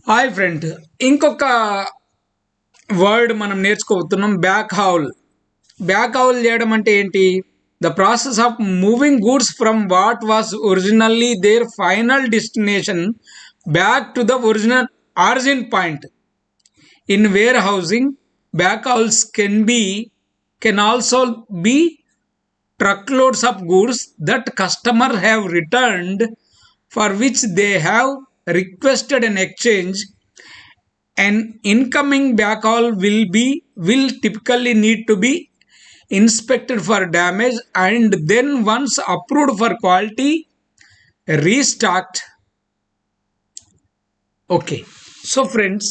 Hi friend, ఇంకొక word మనం నేర్చుకోబోతున్నాం. Back howl చేయడం అంటే ఏంటి? The process of moving goods from what was originally their final destination back to the origin point. In warehousing, back hauls can also be truckloads of goods that customer have returned, for which they have requested an exchange. An incoming backhaul will typically need to be inspected for damage and then once approved for quality, restocked. Okay, so friends,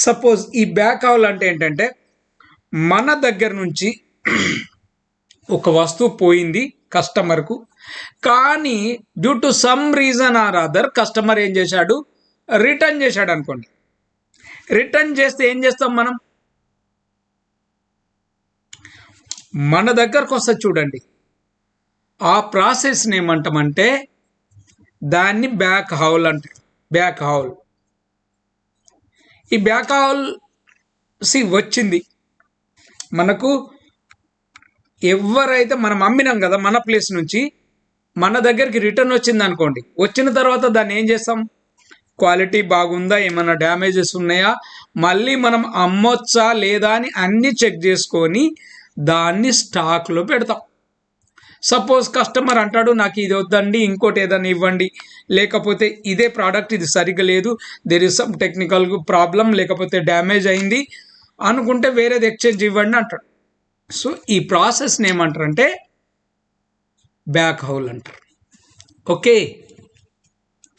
suppose ఈ back howl అంటే ఏంటంటే మన దగ్గర నుంచి ఒక వస్తువు పోయింది కస్టమర్కు, కానీ due to some reason or other customer ఏం చేశాడు, రిటర్న్ చేశాడు అనుకోండి. రిటర్న్ చేస్తే ఏం చేస్తాం మనం? మన దగ్గరకు వస్తుంది చూడండి, ఆ ప్రాసెస్ని ఏమంటామంటే దాన్ని బ్యాక్ హౌల్ అంటారు. Back howl. ఈ బ్యాక్ హౌల్ వచ్చింది మనకు. ఎవరైతే మనం అమ్మినాం కదా మన ప్లేస్ నుంచి, మన దగ్గరికి రిటర్న్ వచ్చింది అనుకోండి. వచ్చిన తర్వాత దాన్ని ఏం చేస్తాం? క్వాలిటీ బాగుందా, ఏమైనా డ్యామేజెస్ ఉన్నాయా, మళ్ళీ మనం అమ్మొచ్చా లేదా అని అన్నీ చెక్ చేసుకొని దాన్ని స్టాక్లో పెడతాం. సపోజ్ కస్టమర్ అంటాడు, నాకు ఇది వద్దండి, ఇంకోటి ఏదైనా ఇవ్వండి, లేకపోతే ఇదే ప్రోడక్ట్ ఇది సరిగ్గా లేదు, there is some technical problem, లేకపోతే డ్యామేజ్ అయింది అనుకుంటే వేరేది ఎక్స్చేంజ్ ఇవ్వండి అంటాడు. సో ఈ ప్రాసెస్ని ఏమంటారు అంటే బ్యాక్ హౌల్ అంటారు. ఓకే.